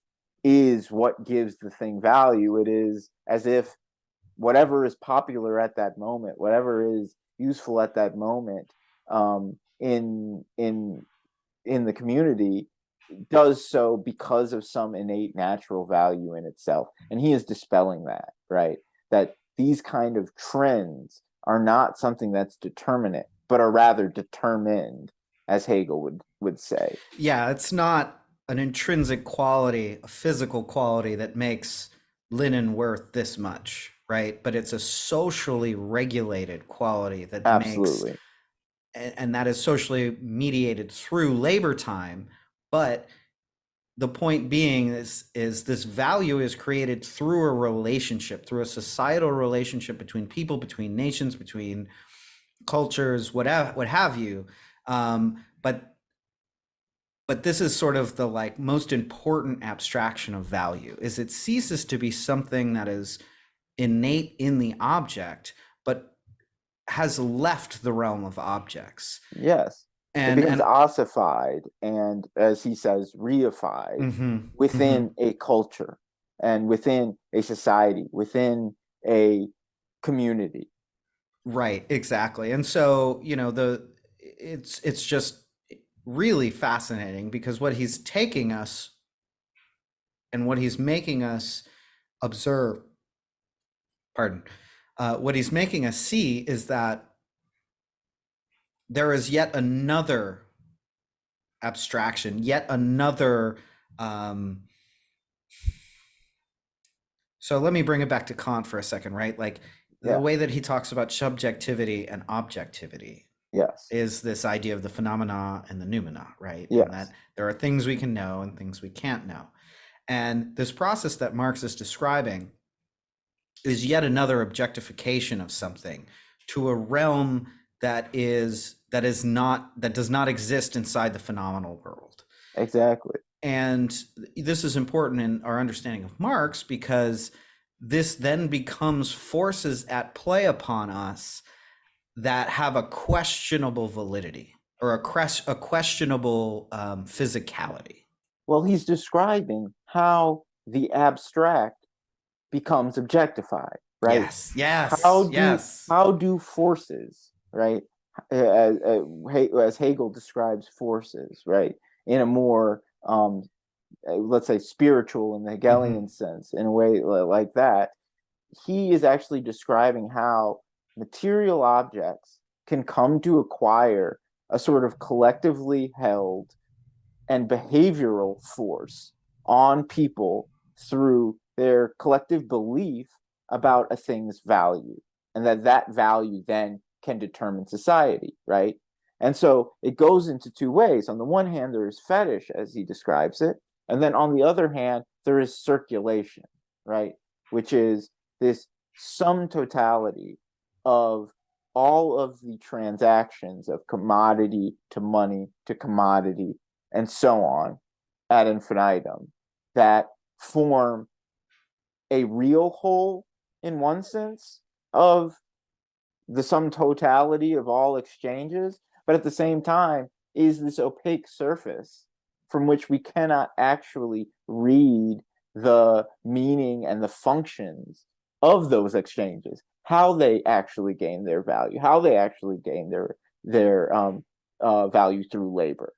[SPEAKER 1] is what gives the thing value. It is as if whatever is popular at that moment, whatever is useful at that moment, in the community, does so because of some innate natural value in itself. And he is dispelling that, right? That these kind of trends are not something that's determinate, but are rather determined, as Hegel would say.
[SPEAKER 2] Yeah, it's not an intrinsic quality, a physical quality that makes linen worth this much, right? But it's a socially regulated quality that
[SPEAKER 1] Absolutely
[SPEAKER 2] makes, and that is socially mediated through labor time. But the point being is this value is created through a relationship, through a societal relationship between people, between nations, between cultures, what have you. But this is sort of the like most important abstraction of value, is it ceases to be something that is innate in the object, but has left the realm of objects.
[SPEAKER 1] Yes. It
[SPEAKER 2] and
[SPEAKER 1] becomes ossified and, as he says, reified within a culture and within a society, within a community.
[SPEAKER 2] Right, exactly. And so, it's just really fascinating because what he's taking us and what he's making us observe, pardon, what he's making us see is that there is yet another abstraction, yet another. So let me bring it back to Kant for a second, right? Like the way that he talks about subjectivity and objectivity
[SPEAKER 1] Yes.
[SPEAKER 2] is this idea of the phenomena and the noumena, right?
[SPEAKER 1] Yes.
[SPEAKER 2] And that there are things we can know and things we can't know. And this process that Marx is describing is yet another objectification of something to a realm that does not exist inside the phenomenal world.
[SPEAKER 1] Exactly.
[SPEAKER 2] And this is important in our understanding of Marx because this then becomes forces at play upon us that have a questionable validity or a questionable physicality.
[SPEAKER 1] Well, he's describing how the abstract becomes objectified, right? How do forces, right? As Hegel describes forces, right, in a more let's say spiritual in the Hegelian sense, in a way like that, he is actually describing how material objects can come to acquire a sort of collectively held and behavioral force on people through their collective belief about a thing's value, and that value then can determine society, right? And so it goes into two ways. On the one hand, there is fetish, as he describes it, and then on the other hand, there is circulation, right? Which is this sum totality of all of the transactions of commodity to money to commodity and so on ad infinitum that form a real whole in one sense of the sum totality of all exchanges, but at the same time is this opaque surface from which we cannot actually read the meaning and the functions of those exchanges, how they actually gain their value, how they actually gain their value through labor.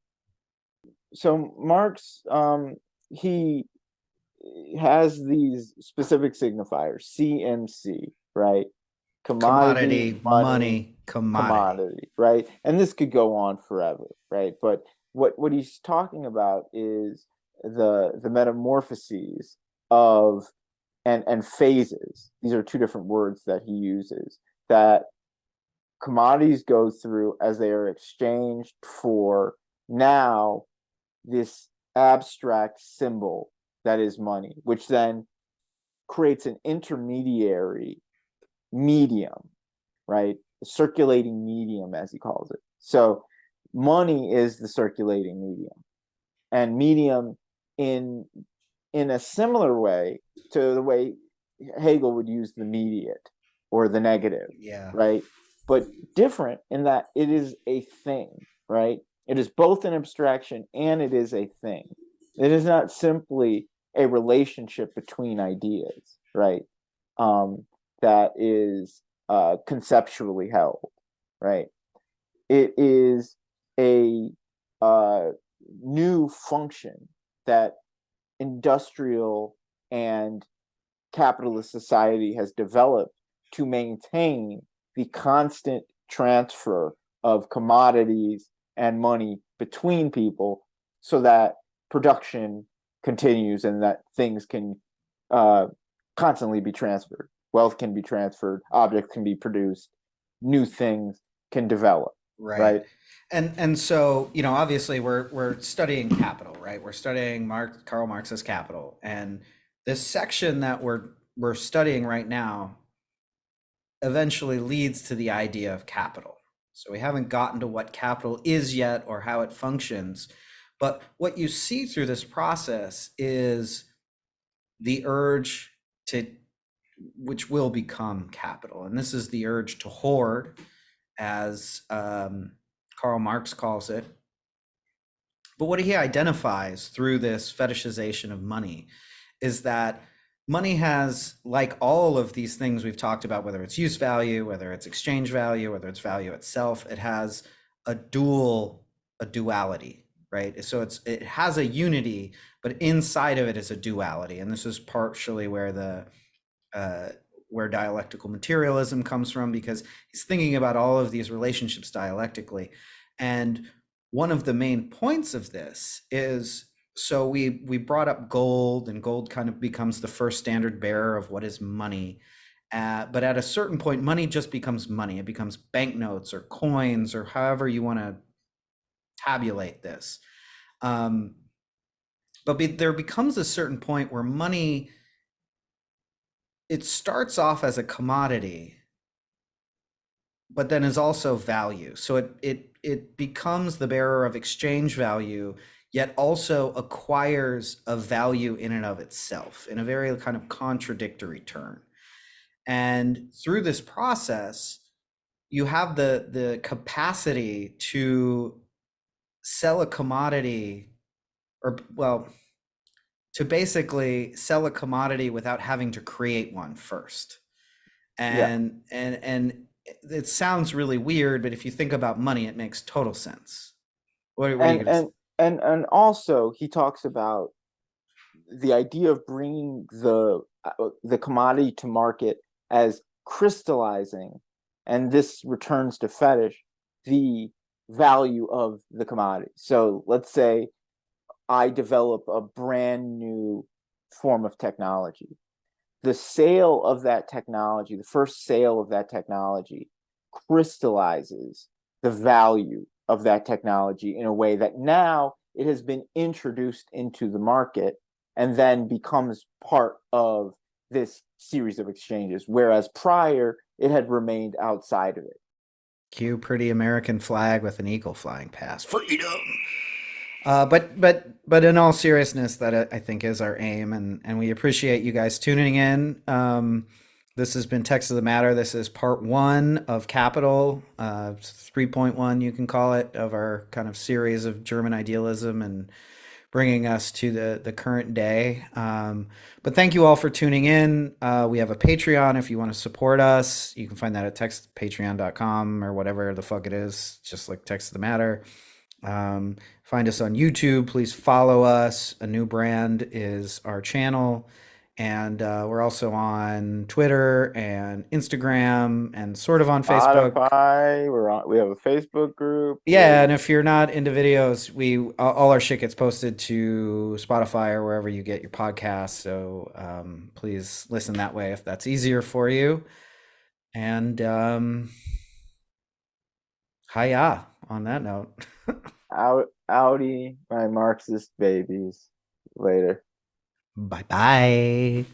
[SPEAKER 1] So Marx, he has these specific signifiers, CMC, right?
[SPEAKER 2] Commodity, money,
[SPEAKER 1] commodity, right? And this could go on forever, right? But what he's talking about is the metamorphoses of and phases. These are two different words that he uses that commodities go through as they are exchanged for now this abstract symbol that is money, which then creates an intermediary medium, right? The circulating medium, as he calls it. So money is the circulating medium, and medium in a similar way to the way Hegel would use the mediate or the negative, right? But different in that it is a thing, right? It is both an abstraction and it is a thing. It is not simply a relationship between ideas, right? That is conceptually held, right? It is a new function that industrial and capitalist society has developed to maintain the constant transfer of commodities and money between people so that production continues and that things can constantly be transferred. Wealth can be transferred, objects can be produced, new things can develop. Right.
[SPEAKER 2] And so, obviously we're studying capital, right? We're studying Karl Marx's Capital. And this section that we're studying right now eventually leads to the idea of capital. So we haven't gotten to what capital is yet or how it functions. But what you see through this process is the urge which will become capital. And this is the urge to hoard as Karl Marx calls it. But what he identifies through this fetishization of money is that money has, like all of these things we've talked about, whether it's use value, whether it's exchange value, whether it's value itself, it has a duality, right? So it has a unity, but inside of it is a duality. And this is partially where where dialectical materialism comes from, because he's thinking about all of these relationships dialectically. And one of the main points of this is, so we brought up gold, and gold kind of becomes the first standard bearer of what is money. But at a certain point, money just becomes money. It becomes banknotes or coins or however you want to tabulate this. But there becomes a certain point where money, it starts off as a commodity, but then is also value. So it becomes the bearer of exchange value, yet also acquires a value in and of itself in a very kind of contradictory turn. And through this process, you have the capacity to sell a commodity, or well, to basically sell a commodity without having to create one first. And it sounds really weird, but if you think about money, it makes total sense. What are you going to say?
[SPEAKER 1] And also he talks about the idea of bringing the commodity to market as crystallizing, and this returns to fetish, the value of the commodity. So let's say I develop a brand new form of technology. The sale of that technology, the first sale of that technology, crystallizes the value of that technology in a way that now it has been introduced into the market and then becomes part of this series of exchanges, whereas prior it had remained outside of it.
[SPEAKER 2] Cue pretty American flag with an eagle flying past. Freedom. But in all seriousness, that I think is our aim, and we appreciate you guys tuning in. This has been Text of the Matter. This is part 1 of Capital, 3.1 you can call it, of our kind of series of German idealism and bringing us to the current day. But thank you all for tuning in. We have a Patreon if you want to support us. You can find that at patreon.com or whatever the fuck it is, just like Text of the Matter. Find us on YouTube. Please follow us. A New Brand is our channel. And we're also on Twitter and Instagram and sort of on Facebook.
[SPEAKER 1] Spotify. We have a Facebook group.
[SPEAKER 2] Yeah, and if you're not into videos, all our shit gets posted to Spotify or wherever you get your podcasts. So please listen that way if that's easier for you. And hiya on that note.
[SPEAKER 1] Audi, my Marxist babies. Later.
[SPEAKER 2] Bye-bye.